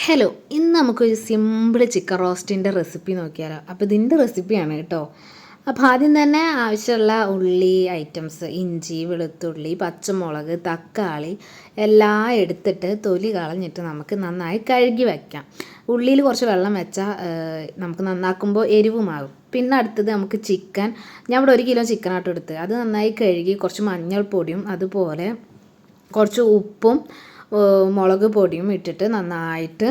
Hello, ഇന്ന് നമുക്കൊരു simple chicken റോസ്റ്റിൻ്റെ recipe നോക്കിയാലോ. അപ്പോൾ ഇതിൻ്റെ റെസിപ്പിയാണ് കേട്ടോ. അപ്പോൾ ആദ്യം തന്നെ ആവശ്യമുള്ള ഉള്ളി ഐറ്റംസ് ഇഞ്ചി, വെളുത്തുള്ളി, പച്ചമുളക്, തക്കാളി എല്ലാം എടുത്തിട്ട് തൊലി കളഞ്ഞിട്ട് നമുക്ക് നന്നായി കഴുകി വയ്ക്കാം. ഉള്ളിയിൽ കുറച്ച് വെള്ളം വെച്ചാൽ നമുക്ക് നന്നാക്കുമ്പോൾ എരിവുമാകും. പിന്നെ അടുത്തത് നമുക്ക് ചിക്കൻ, ഞാൻ ഇവിടെ 1 കിലോ ചിക്കനായിട്ട് എടുത്ത് അത് നന്നായി കഴുകി കുറച്ച് മഞ്ഞൾപ്പൊടിയും അതുപോലെ കുറച്ച് ഉപ്പും മുളക് പൊടിയും ഇട്ടിട്ട് നന്നായിട്ട്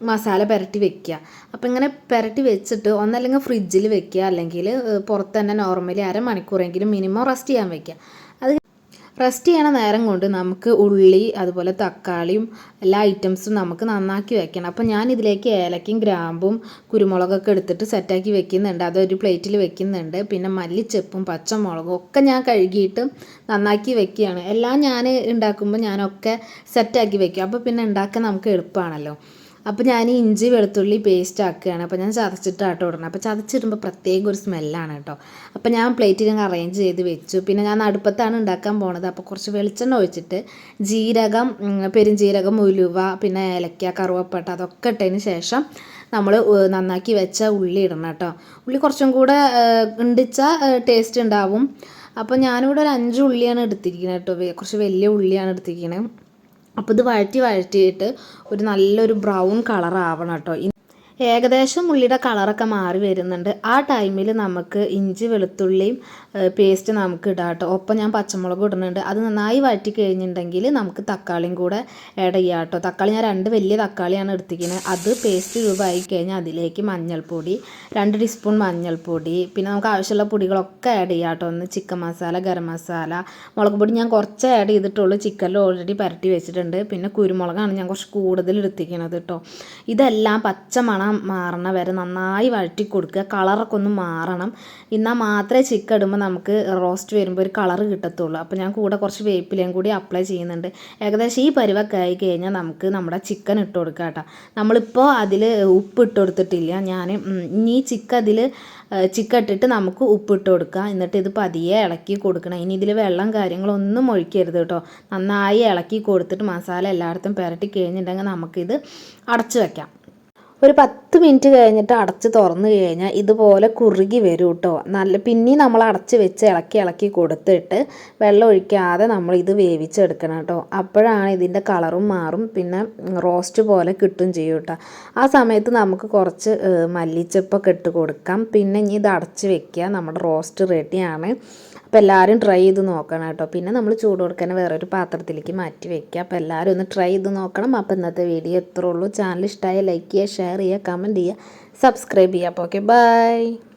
മസാല പുരട്ടി വെക്കുക. അപ്പോൾ ഇങ്ങനെ പുരട്ടി വെച്ചിട്ട് ഒന്നല്ലെങ്കിൽ ഫ്രിഡ്ജിൽ വെക്കുക, അല്ലെങ്കിൽ പുറത്ത് തന്നെ നോർമലി അരമണിക്കൂറെങ്കിലും മിനിമം റെസ്റ്റ് ചെയ്യാൻ വെക്കുക. അത് റെസ്റ്റ് ചെയ്യണ നേരം കൊണ്ട് നമുക്ക് ഉള്ളി അതുപോലെ തക്കാളിയും എല്ലാ ഐറ്റംസും നമുക്ക് നന്നാക്കി വെക്കണം. അപ്പോൾ ഞാൻ ഇതിലേക്ക് ഏലക്കയും ഗ്രാമ്പും കുരുമുളകൊക്കെ എടുത്തിട്ട് സെറ്റാക്കി വെക്കുന്നുണ്ട്. അതൊരു പ്ലേറ്റിൽ വെക്കുന്നുണ്ട്. പിന്നെ മല്ലിച്ചെപ്പും പച്ചമുളകും ഒക്കെ ഞാൻ കഴുകിയിട്ട് നന്നാക്കി വെക്കുകയാണ്. എല്ലാം ഞാൻ ഉണ്ടാക്കുമ്പോൾ ഞാനൊക്കെ സെറ്റാക്കി വെക്കും. അപ്പോൾ പിന്നെ ഉണ്ടാക്കാൻ നമുക്ക് എളുപ്പമാണല്ലോ. അപ്പോൾ ഞാൻ ഇഞ്ചി വെളുത്തുള്ളി പേസ്റ്റ് ആക്കുകയാണ്. അപ്പോൾ ഞാൻ ചതച്ചിട്ടാട്ടോ ഇടണം. അപ്പോൾ ചതച്ചിടുമ്പോൾ പ്രത്യേക ഒരു സ്മെല്ലാണ് കേട്ടോ. അപ്പോൾ ഞാൻ പ്ലേറ്റിൽ അറേഞ്ച് ചെയ്ത് വെച്ചു. പിന്നെ ഞാൻ അടുപ്പത്താണ് ഉണ്ടാക്കാൻ പോണത്. അപ്പോൾ കുറച്ച് വെളിച്ചെണ്ണ ഒഴിച്ചിട്ട് ജീരകം, പെരുംജീരകം, ഉലുവ, പിന്നെ ഏലക്ക, കറുവപ്പട്ട അതൊക്കെ ഇട്ടതിന് ശേഷം നമ്മൾ നന്നാക്കി വെച്ച ഉള്ളി ഇടണം കേട്ടോ. ഉള്ളി കുറച്ചും കൂടെ ഉണ്ടിച്ചാൽ ടേസ്റ്റ് ഉണ്ടാവും. അപ്പോൾ ഞാനിവിടെ ഒരു 5 ഉള്ളിയാണ് എടുത്തിരിക്കുന്നത് കേട്ടോ. കുറച്ച് വലിയ ഉള്ളിയാണ് എടുത്തിരിക്കുന്നത്. അപ്പോൾ ഇത് വഴറ്റിയിട്ട് ഒരു നല്ലൊരു ബ്രൗൺ കളർ ആവണം കേട്ടോ. ഏകദേശം ഉള്ളിയുടെ കളറൊക്കെ മാറി വരുന്നുണ്ട്. ആ ടൈമിൽ നമുക്ക് ഇഞ്ചി വെളുത്തുള്ളിയും പേസ്റ്റ് നമുക്ക് ഇടാം കേട്ടോ. ഒപ്പം ഞാൻ പച്ചമുളക് ഇടുന്നുണ്ട്. അത് നന്നായി വഴറ്റി കഴിഞ്ഞിട്ടുണ്ടെങ്കിൽ നമുക്ക് തക്കാളിയും കൂടെ ആഡ് ചെയ്യാം കേട്ടോ. തക്കാളി ഞാൻ 2 വലിയ തക്കാളിയാണ് എടുത്തിരിക്കുന്നത്. അത് പേസ്റ്റ് രൂപമായി കഴിഞ്ഞാൽ അതിലേക്ക് മഞ്ഞൾപ്പൊടി, 2 ടീസ്പൂൺ മഞ്ഞൾപ്പൊടി, പിന്നെ നമുക്ക് ആവശ്യമുള്ള പൊടികളൊക്കെ ആഡ് ചെയ്യാം കേട്ടോ. ഒന്ന് ചിക്കൻ മസാല, ഗരം മസാല, മുളക് പൊടി ഞാൻ കുറച്ച് ആഡ് ചെയ്തിട്ടുള്ളൂ. ചിക്കനിൽ ഓൾറെഡി പുരട്ടി വെച്ചിട്ടുണ്ട്. പിന്നെ കുരുമുളകാണ് ഞാൻ കുറച്ച് കൂടുതൽ എടുത്തിരിക്കുന്നത് കേട്ടോ. ഇതെല്ലാം പച്ചമണം മാറണ വരെ നന്നായി വഴറ്റി കൊടുക്കുക. കളറൊക്കെ ഒന്ന് മാറണം. എന്നാൽ മാത്രമേ ചിക്കൻ ഇടുമ്പോൾ നമുക്ക് റോസ്റ്റ് വരുമ്പോൾ ഒരു കളറ് കിട്ടത്തുള്ളൂ. അപ്പോൾ ഞാൻ കൂടെ കുറച്ച് വേപ്പിലയും കൂടി അപ്ലൈ ചെയ്യുന്നുണ്ട്. ഏകദേശം ഈ പരുവൊക്കെ ആയി കഴിഞ്ഞാൽ നമുക്ക് നമ്മുടെ ചിക്കൻ ഇട്ട് കൊടുക്കാം കേട്ടോ. നമ്മളിപ്പോൾ അതിൽ ഉപ്പ് ഇട്ട് കൊടുത്തിട്ടില്ല. ഞാൻ ഇനി ചിക്കൻ ഇട്ടിട്ട് നമുക്ക് ഉപ്പിട്ട് കൊടുക്കുക. എന്നിട്ട് ഇത് പതിയെ ഇളക്കി കൊടുക്കണം. ഇനി ഇതിൽ വെള്ളം കാര്യങ്ങളൊന്നും ഒഴിക്കരുത് കേട്ടോ. നന്നായി ഇളക്കി കൊടുത്തിട്ട് മസാല എല്ലായിടത്തും പുരട്ടി കഴിഞ്ഞിട്ടുണ്ടെങ്കിൽ നമുക്കിത് അടച്ചു വയ്ക്കാം. ഒരു 10 മിനിറ്റ് കഴിഞ്ഞിട്ട് അടച്ച് തുറന്ന് കഴിഞ്ഞാൽ ഇതുപോലെ കുറുകി വരും കേട്ടോ. പിന്നെയും നമ്മൾ അടച്ച് വെച്ച് ഇളക്കി കൊടുത്തിട്ട് വെള്ളം ഒഴിക്കാതെ നമ്മളിത് വേവിച്ചെടുക്കണം കേട്ടോ. അപ്പോഴാണ് ഇതിൻ്റെ കളറും മാറും, പിന്നെ റോസ്റ്റ് പോലെ കിട്ടും ചെയ്യും കേട്ടോ. ആ സമയത്ത് നമുക്ക് കുറച്ച് മല്ലിച്ചപ്പൊക്കെ ഇട്ട് കൊടുക്കാം. പിന്നെ ഇനി ഇത് അടച്ച് വെക്കുക. നമ്മുടെ റോസ്റ്റ് റെഡിയാണ്. അപ്പോൾ എല്ലാവരും ട്രൈ ചെയ്ത് നോക്കണം കേട്ടോ. പിന്നെ നമ്മൾ ചൂട് കൊടുക്കാൻ വേറൊരു പാത്രത്തിലേക്ക് മാറ്റി വെക്കുക. അപ്പോൾ എല്ലാവരും ഒന്ന് ട്രൈ ചെയ്ത് നോക്കണം. അപ്പോൾ ഇന്നത്തെ വീഡിയോ എത്ര ഉള്ളൂ. ചാനൽ ഇഷ്ടമായ ലൈക്ക് ചെയ്യുക, ഷെയർ ചെയ്യുക, കമൻറ്റ് ചെയ്യുക, സബ്സ്ക്രൈബ് ചെയ്യുക. അപ്പോൾ ഓക്കെ, ബൈ.